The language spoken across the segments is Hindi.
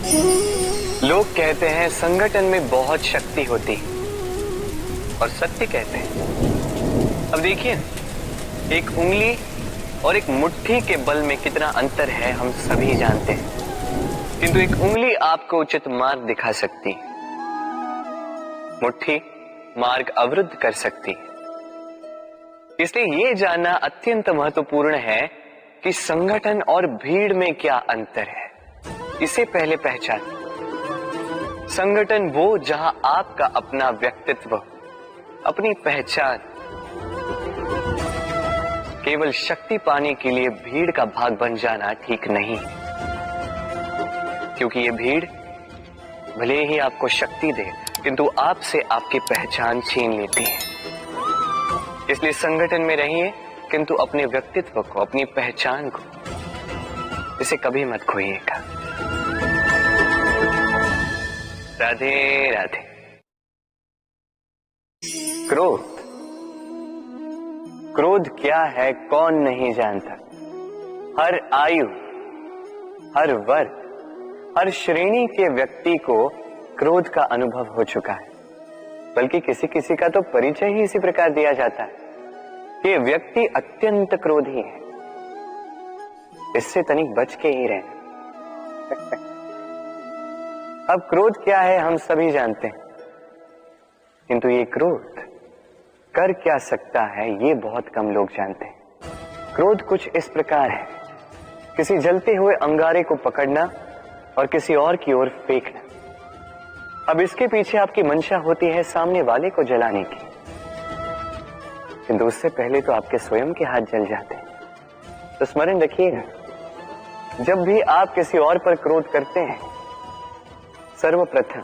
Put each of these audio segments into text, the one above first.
लोग कहते हैं संगठन में बहुत शक्ति होती है और सत्य कहते हैं। अब देखिए, एक उंगली और एक मुट्ठी के बल में कितना अंतर है हम सभी जानते हैं, किंतु एक उंगली आपको उचित मार्ग दिखा सकती है, मुट्ठी मार्ग अवरुद्ध कर सकती है। इसलिए यह जानना अत्यंत महत्वपूर्ण है कि संगठन और भीड़ में क्या अंतर है। इसे पहले पहचान। संगठन वो जहां आपका अपना व्यक्तित्व, अपनी पहचान, केवल शक्ति पाने के लिए भीड़ का भाग बन जाना ठीक नहीं, क्योंकि ये भीड़ भले ही आपको शक्ति दे किंतु आपसे आपकी पहचान छीन लेती है। इसलिए संगठन में रहिए किंतु अपने व्यक्तित्व को, अपनी पहचान को, इसे कभी मत खोइएगा। राधे राधे। क्रोध, क्रोध क्या है कौन नहीं जानता। हर आयु, हर वर्ग, हर श्रेणी के व्यक्ति को क्रोध का अनुभव हो चुका है। बल्कि किसी किसी का तो परिचय ही इसी प्रकार दिया जाता है कि व्यक्ति अत्यंत क्रोधी है, इससे तनिक बच के ही रहना। अब क्रोध क्या है हम सभी जानते हैं, किंतु ये क्रोध कर क्या सकता है ये बहुत कम लोग जानते हैं। क्रोध कुछ इस प्रकार है, किसी जलते हुए अंगारे को पकड़ना और किसी और की ओर फेंकना। अब इसके पीछे आपकी मंशा होती है सामने वाले को जलाने की, किंतु उससे पहले तो आपके स्वयं के हाथ जल जाते हैं। तो स्मरण रखिएगा, जब भी आप किसी और पर क्रोध करते हैं, सर्वप्रथम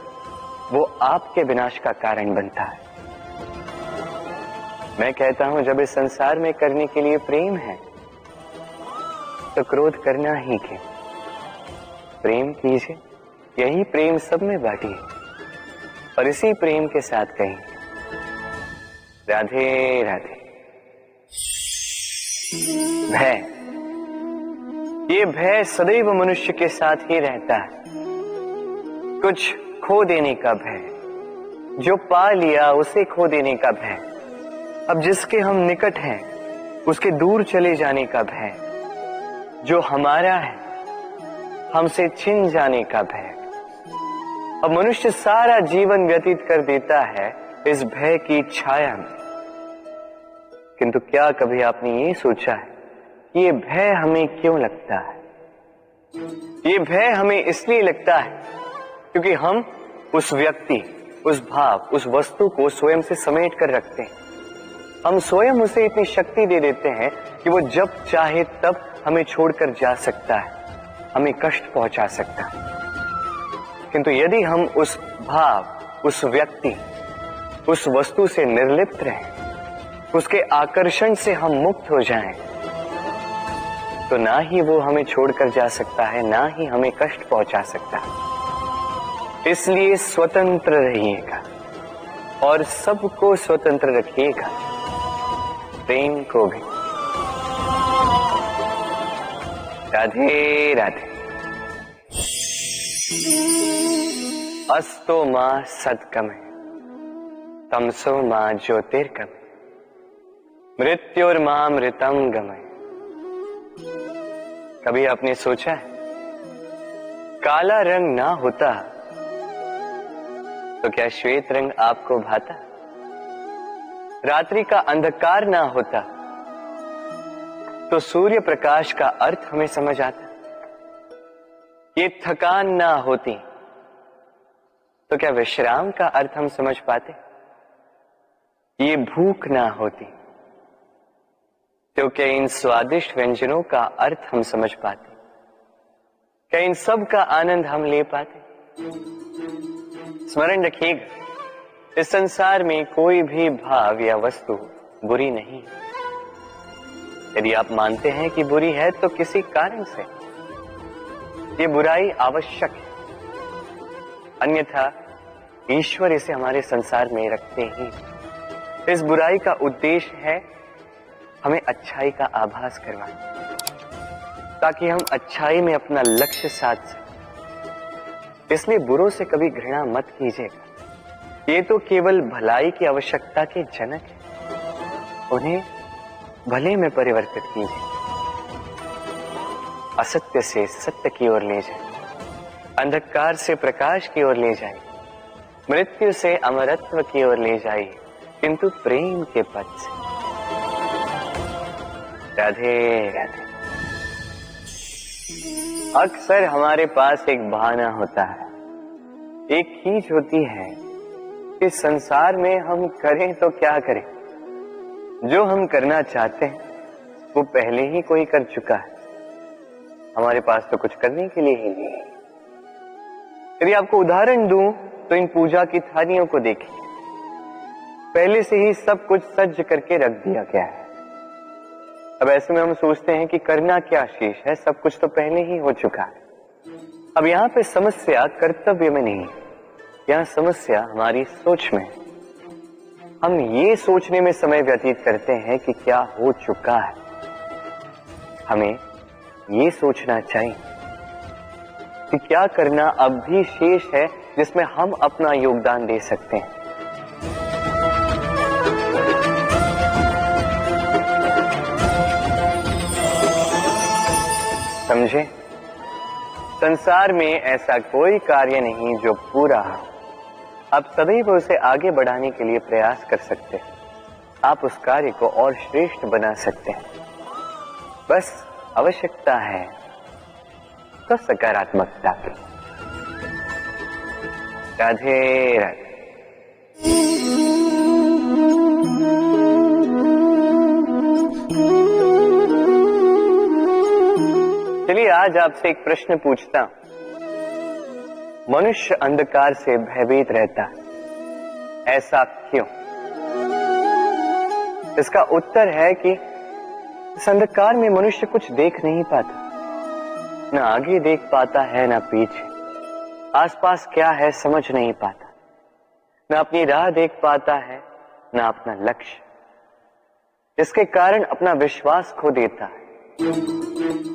वो आपके विनाश का कारण बनता है। मैं कहता हूं, जब इस संसार में करने के लिए प्रेम है तो क्रोध करना ही क्यों। प्रेम कीजिए, यही प्रेम सब में बांटिए और इसी प्रेम के साथ कहेंगे राधे राधे। भय, ये भय सदैव मनुष्य के साथ ही रहता है। कुछ खो देने का भय, जो पा लिया उसे खो देने का भय। अब जिसके हम निकट हैं उसके दूर चले जाने का भय, जो हमारा है हमसे छिन जाने का भय। अब मनुष्य सारा जीवन व्यतीत कर देता है इस भय की छाया में। किंतु क्या कभी आपने ये सोचा है कि ये भय हमें क्यों लगता है? ये भय हमें इसलिए लगता है क्योंकि हम उस व्यक्ति, उस भाव, उस वस्तु को स्वयं से समेट कर रखते हैं। हम स्वयं उसे इतनी शक्ति दे देते हैं कि वो जब चाहे तब हमें छोड़कर जा सकता है, हमें कष्ट पहुंचा सकता है। किंतु यदि हम उस भाव, उस व्यक्ति, उस वस्तु से निर्लिप्त रहें, उसके आकर्षण से हम मुक्त हो जाएं, तो ना ही वो हमें छोड़कर जा सकता है, ना ही हमें कष्ट पहुंचा सकता है। इसलिए स्वतंत्र रहिएगा और सबको स्वतंत्र रखिएगा, प्रेम को भी। राधे राधे। अस्तो मां सद्गमय, तमसो मां ज्योतिर्गमय, मृत्युर्मां मृतम गमय। कभी आपने सोचा है, काला रंग ना होता तो क्या श्वेत रंग आपको भाता? रात्रि का अंधकार ना होता तो सूर्य प्रकाश का अर्थ हमें समझ आता? ये थकान ना होती तो क्या विश्राम का अर्थ हम समझ पाते? ये भूख ना होती तो क्या इन स्वादिष्ट व्यंजनों का अर्थ हम समझ पाते? क्या इन सब का आनंद हम ले पाते? स्मरण रखिएगा, इस संसार में कोई भी भाव या वस्तु बुरी नहीं है। यदि आप मानते हैं कि बुरी है तो किसी कारण से ये बुराई आवश्यक है, अन्यथा ईश्वर इसे हमारे संसार में रखते ही। इस बुराई का उद्देश्य है हमें अच्छाई का आभास करवाना, ताकि हम अच्छाई में अपना लक्ष्य साध सकें। इसलिए बुरों से कभी घृणा मत कीजिएगा। ये तो केवल भलाई की आवश्यकता के जनक है, उन्हें भले में परिवर्तित कीजिए। असत्य से सत्य की ओर ले जाए, अंधकार से प्रकाश की ओर ले जाए, मृत्यु से अमरत्व की ओर ले जाइए, किंतु प्रेम के पथ से। राधे राधे। अक्सर हमारे पास एक बहाना होता है, एक खींच होती है कि संसार में हम करें तो क्या करें, जो हम करना चाहते हैं वो पहले ही कोई कर चुका है, हमारे पास तो कुछ करने के लिए ही नहीं है। यदि आपको उदाहरण दूं तो इन पूजा की थालियों को देखिए, पहले से ही सब कुछ सज्ज करके रख दिया गया है। अब ऐसे में हम सोचते हैं कि करना क्या शेष है, सब कुछ तो पहले ही हो चुका है। अब यहाँ पे समस्या कर्तव्य में नहीं है, यहाँ समस्या हमारी सोच में है। हम ये सोचने में समय व्यतीत करते हैं कि क्या हो चुका है। हमें ये सोचना चाहिए कि क्या करना अब भी शेष है जिसमें हम अपना योगदान दे सकते हैं। समझे? संसार में ऐसा कोई कार्य नहीं जो पूरा हो। आप सदैव उसे आगे बढ़ाने के लिए प्रयास कर सकते हैं, आप उस कार्य को और श्रेष्ठ बना सकते हैं। बस आवश्यकता है तो सकारात्मकता की। राधे राधे। चलिए आज आपसे एक प्रश्न पूछता हूं। मनुष्य अंधकार से भयभीत रहता है, ऐसा क्यों? इसका उत्तर है कि इस अंधकार में मनुष्य कुछ देख नहीं पाता, न आगे देख पाता है न पीछे, आसपास क्या है समझ नहीं पाता, न अपनी राह देख पाता है न अपना लक्ष्य। इसके कारण अपना विश्वास खो देता है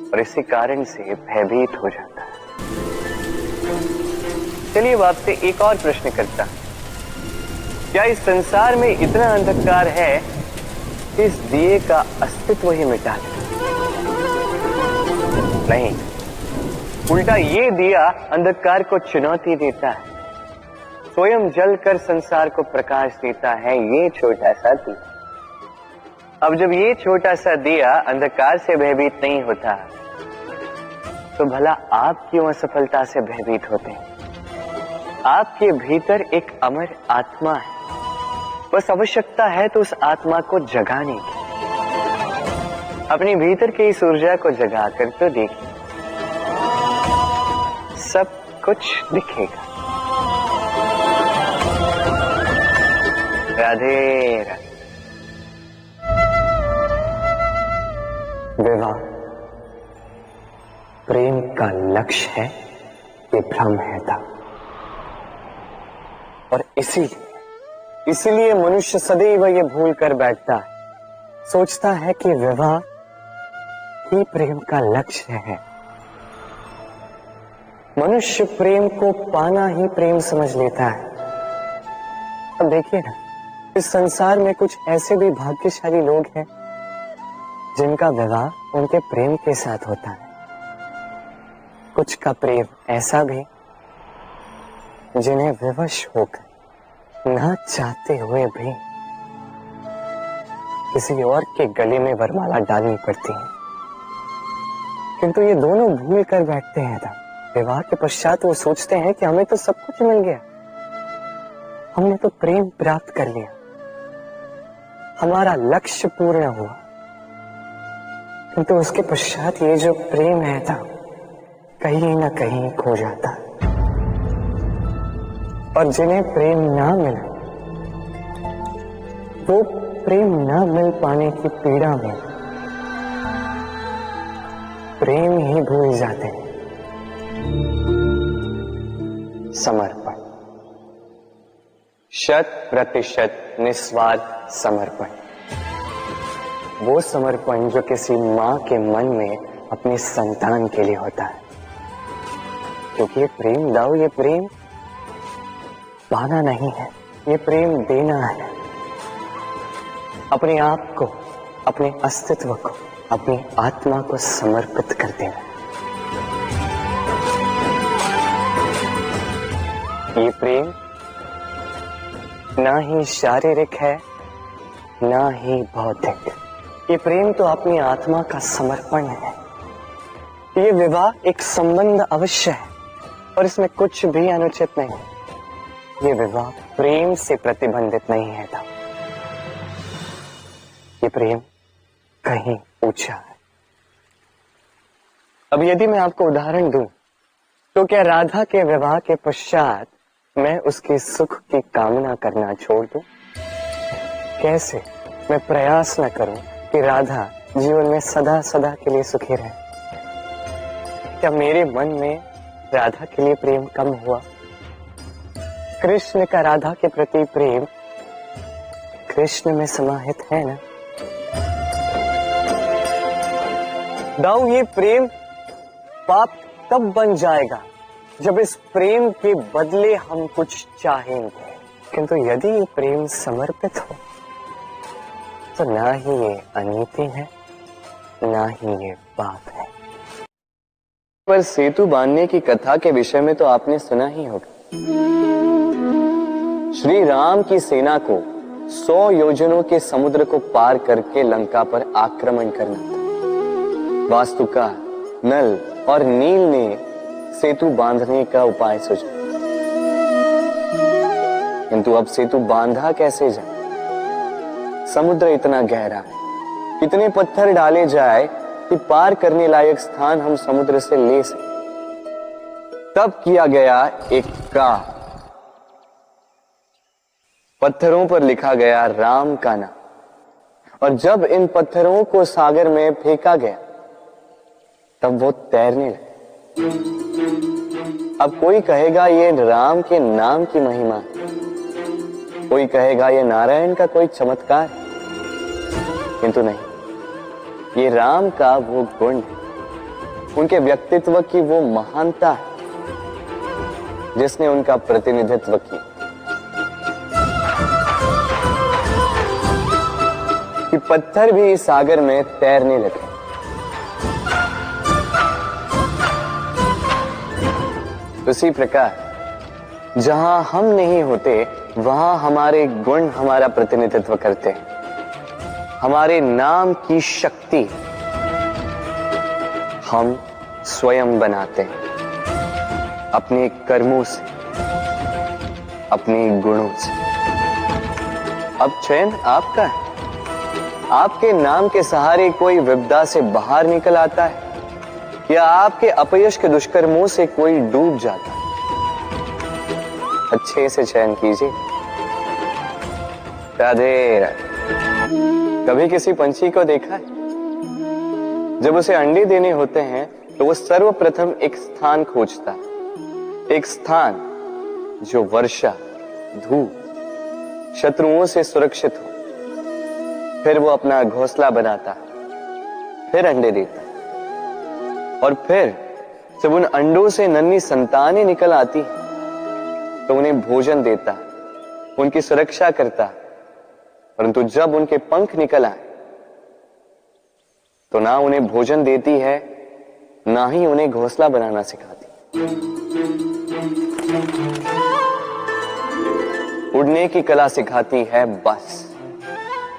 और इसी कारण से भयभीत हो जाता है। चलिए अब आपसे एक और प्रश्न करता हूं। क्या इस संसार में इतना अंधकार है कि इस दिए का अस्तित्व ही मिटा दे? नहीं, उल्टा ये दिया अंधकार को चुनौती देता है, स्वयं जलकर संसार को प्रकाश देता है ये छोटा सा दिया। अब जब ये छोटा सा दिया अंधकार से भयभीत नहीं होता, तो भला आप क्यों असफलता से भयभीत होते हैं? आपके भीतर एक अमर आत्मा है, बस आवश्यकता है तो उस आत्मा को जगाने की। अपने भीतर की इस ऊर्जा को जगाकर तो देखिए, सब कुछ दिखेगा। राधे राधे। विवाह प्रेम का लक्ष्य है, ये भ्रम है था। और इसीलिए मनुष्य सदैव ये भूल कर बैठता है, सोचता है कि विवाह ही प्रेम का लक्ष्य है। मनुष्य प्रेम को पाना ही प्रेम समझ लेता है। अब देखिए ना, इस संसार में कुछ ऐसे भी भाग्यशाली लोग हैं जिनका विवाह उनके प्रेम के साथ होता है। कुछ का प्रेम ऐसा भी जिन्हें विवश होकर ना चाहते हुए भी किसी और के गले में वरमाला डालनी पड़ती है। किंतु ये दोनों भूल कर बैठते हैं था। विवाह के पश्चात वो सोचते हैं कि हमें तो सब कुछ मिल गया, हमने तो प्रेम प्राप्त कर लिया, हमारा लक्ष्य पूर्ण हुआ। किंतु उसके पश्चात ये जो प्रेम है था कहीं ना कहीं खो जाता। और जिन्हें प्रेम ना मिला, वो प्रेम ना मिल पाने की पीड़ा में प्रेम ही भूल जाते हैं। समर्पण, 100% निस्वार्थ समर्पण, वो समर्पण जो किसी मां के मन में अपने संतान के लिए होता है। क्योंकि ये प्रेम दाऊ, ये प्रेम पाना नहीं है, ये प्रेम देना है। अपने आप को, अपने अस्तित्व को, अपनी आत्मा को समर्पित कर देना। ये प्रेम ना ही शारीरिक है, ना ही भौतिक। ये प्रेम तो अपनी आत्मा का समर्पण है। ये विवाह एक संबंध अवश्य है और इसमें कुछ भी अनुचित नहीं। ये विवाह प्रेम से प्रतिबंधित नहीं है था। ये प्रेम कहीं ऊंचा है। अब यदि मैं आपको उदाहरण दूं, तो क्या राधा के विवाह के पश्चात मैं उसके सुख की कामना करना छोड़ दूं? कैसे मैं प्रयास न करूं कि राधा जीवन में सदा सदा के लिए सुखी रहे? क्या मेरे मन में राधा के लिए प्रेम कम हुआ? कृष्ण का राधा के प्रति प्रेम कृष्ण में समाहित है ना? दाऊ, ये प्रेम पाप तब बन जाएगा जब इस प्रेम के बदले हम कुछ चाहेंगे। किंतु यदि ये प्रेम समर्पित हो तो ना ही ये अनीति है, ना ही ये पाप है। पर सेतु बांधने की कथा के विषय में तो आपने सुना ही होगा। श्री राम की सेना को 100 योजनों के समुद्र को पार करके लंका पर आक्रमण करना था। वास्तुकार, नल और नील ने सेतु बांधने का उपाय सोचा, किंतु अब सेतु बांधा कैसे जाए? समुद्र इतना गहरा है, कितने पत्थर डाले जाए कि पार करने लायक स्थान हम समुद्र से ले सकें। तब किया गया एक काम, पत्थरों पर लिखा गया राम का नाम, और जब इन पत्थरों को सागर में फेंका गया तब वो तैरने लगे। अब कोई कहेगा ये राम के नाम की महिमा है, कोई कहेगा ये नारायण का कोई चमत्कार है, किंतु नहीं, ये राम का वो गुण है, उनके व्यक्तित्व की वो महानता है जिसने उनका प्रतिनिधित्व किया। कि पत्थर भी इस सागर में तैरने लगे। उसी प्रकार जहां हम नहीं होते वहां हमारे गुण हमारा प्रतिनिधित्व करते हैं। हमारे नाम की शक्ति हम स्वयं बनाते हैं अपने कर्मों से, अपने गुणों से। अब चयन आपका है। आपके नाम के सहारे कोई विपदा से बाहर निकल आता है या आपके अपयश के दुष्कर्मों से कोई डूब जाता है। अच्छे से चयन कीजिए। राधे राधे। कभी किसी पंछी को देखा है? जब उसे अंडे देने होते हैं तो वो सर्वप्रथम एक स्थान खोजता है, एक स्थान जो वर्षा, धूप, शत्रुओं से सुरक्षित हो। फिर वो अपना घोंसला बनाता है, फिर अंडे देता है, और फिर जब उन अंडों से नन्ही संतानें निकल आती हैं तो उन्हें भोजन देता है, उनकी सुरक्षा करता है। परंतु जब उनके पंख निकल आए तो ना उन्हें भोजन देती है, ना ही उन्हें घोंसला बनाना सिखाती। उड़ने की कला सिखाती है बस।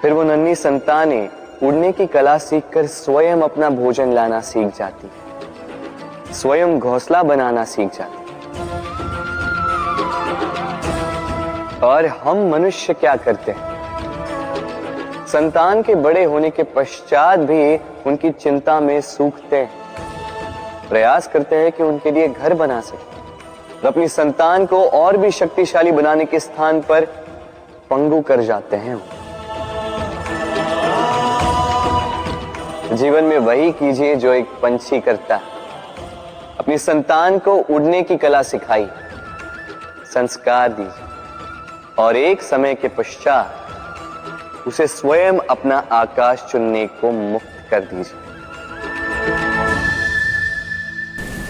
फिर वो नन्ही संतानें उड़ने की कला सीखकर स्वयं अपना भोजन लाना सीख जाती है, स्वयं घोंसला बनाना सीख जाती है। और हम मनुष्य क्या करते हैं? संतान के बड़े होने के पश्चात भी उनकी चिंता में सूखते हैं, प्रयास करते हैं कि उनके लिए घर बना सके, अपनी संतान को और भी शक्तिशाली बनाने के स्थान पर पंगु कर जाते हैं। जीवन में वही कीजिए जो एक पंछी करता है। अपनी संतान को उड़ने की कला सिखाई, संस्कार दीजिए और एक समय के पश्चात उसे स्वयं अपना आकाश चुनने को मुक्त कर दीजिए।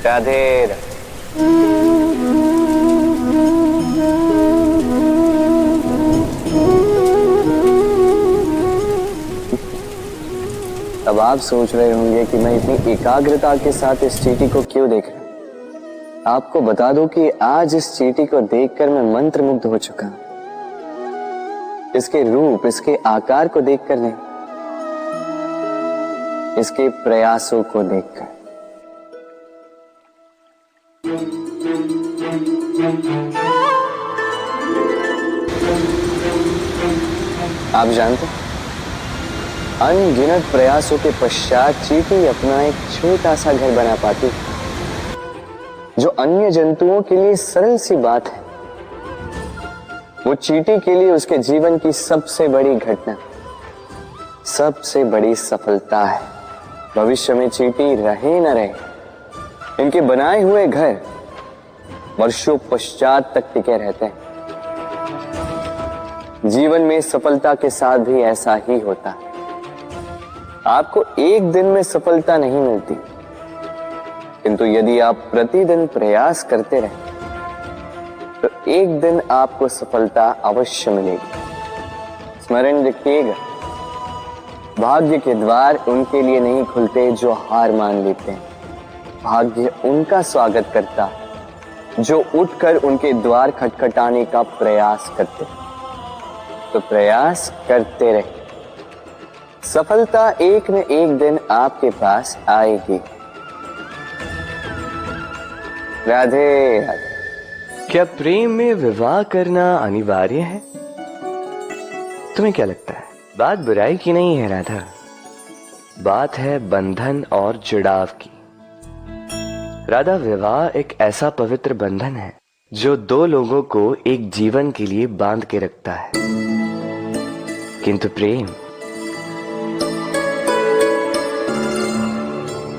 राधे राधे। अब आप सोच रहे होंगे कि मैं इतनी एकाग्रता के साथ इस चींटी को क्यों देख रहा हूं। आपको बता दूं कि आज इस चींटी को देखकर मैं मंत्रमुग्ध हो चुका हूं। इसके रूप, इसके आकार को देखकर नहीं, इसके प्रयासों को देखकर। आप जानते हैं, अनगिनत प्रयासों के पश्चात चींटी अपना एक छोटा सा घर बना पाती है, जो अन्य जंतुओं के लिए सरल सी बात है। वो चींटी के लिए उसके जीवन की सबसे बड़ी घटना, सबसे बड़ी सफलता है। भविष्य में चींटी रहे न रहे, इनके बनाए हुए घर वर्षों पश्चात तक टिके रहते हैं। जीवन में सफलता के साथ भी ऐसा ही होता है। आपको एक दिन में सफलता नहीं मिलती, किंतु यदि आप प्रतिदिन प्रयास करते रहे तो एक दिन आपको सफलता अवश्य मिलेगी। स्मरण रखिएगा, भाग्य के द्वार उनके लिए नहीं खुलते जो हार मान लेते हैं। भाग्य उनका स्वागत करता जो उठकर उनके द्वार खटखटाने का प्रयास करते। तो प्रयास करते रहे, सफलता एक न एक दिन आपके पास आएगी। राधे राधे। क्या प्रेम में विवाह करना अनिवार्य है? तुम्हें क्या लगता है? बात बुराई की नहीं है राधा, बात है बंधन और जुड़ाव की। राधा, विवाह एक ऐसा पवित्र बंधन है जो दो लोगों को एक जीवन के लिए बांध के रखता है। किंतु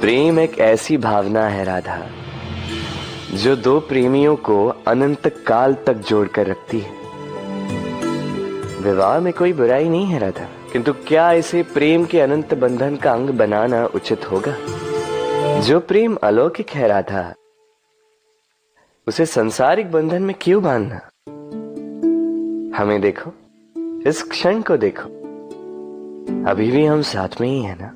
प्रेम एक ऐसी भावना है राधा, जो दो प्रेमियों को अनंत काल तक जोड़कर रखती है। विवाह में कोई बुराई नहीं है राधा, किंतु क्या इसे प्रेम के अनंत बंधन का अंग बनाना उचित होगा? जो प्रेम अलौकिक है राधा, उसे सांसारिक बंधन में क्यों बांधना? हमें देखो, इस क्षण को देखो, अभी भी हम साथ में ही है ना।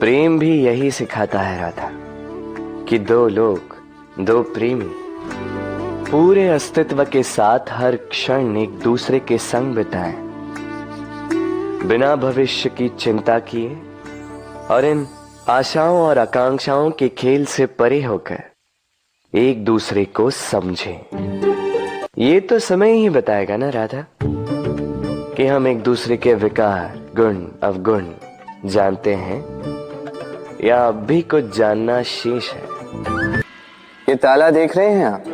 प्रेम भी यही सिखाता है राधा कि दो लोग, दो प्रेमी पूरे अस्तित्व के साथ हर क्षण एक दूसरे के संग बिताएं, बिना भविष्य की चिंता किए और इन आशाओं और आकांक्षाओं के खेल से परे होकर एक दूसरे को समझें। ये तो समय ही बताएगा ना राधा कि हम एक दूसरे के विकार, गुण, अवगुण जानते हैं या अब भी कुछ जानना शेष है। ये ताला देख रहे हैं आप?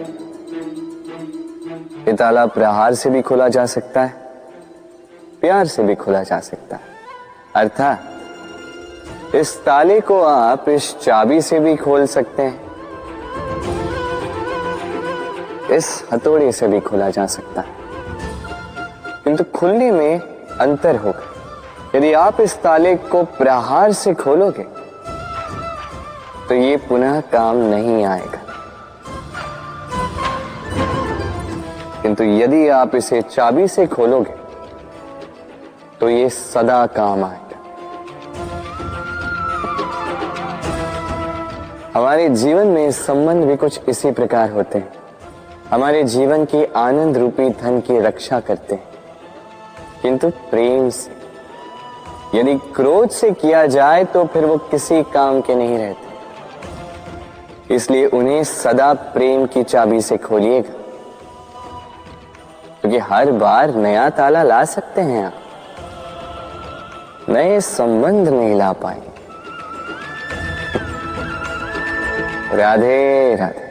ये ताला प्रहार से भी खोला जा सकता है, प्यार से भी खोला जा सकता है। अर्थात इस ताले को आप इस चाबी से भी खोल सकते हैं, इस हथौड़े से भी खोला जा सकता है, किंतु खुलने में अंतर होगा। यदि आप इस ताले को प्रहार से खोलोगे तो ये पुनः काम नहीं आएगा, किंतु यदि आप इसे चाबी से खोलोगे तो ये सदा काम आएगा। हमारे जीवन में संबंध भी कुछ इसी प्रकार होते हैं। हमारे जीवन के आनंद रूपी धन की रक्षा करते हैं, किंतु प्रेम से। यदि क्रोध से किया जाए तो फिर वो किसी काम के नहीं रहते। इसलिए उन्हें सदा प्रेम की चाबी से खोलिएगा, क्योंकि हर बार नया ताला ला सकते हैं आप, नए संबंध नहीं ला पाएंगे। राधे राधे।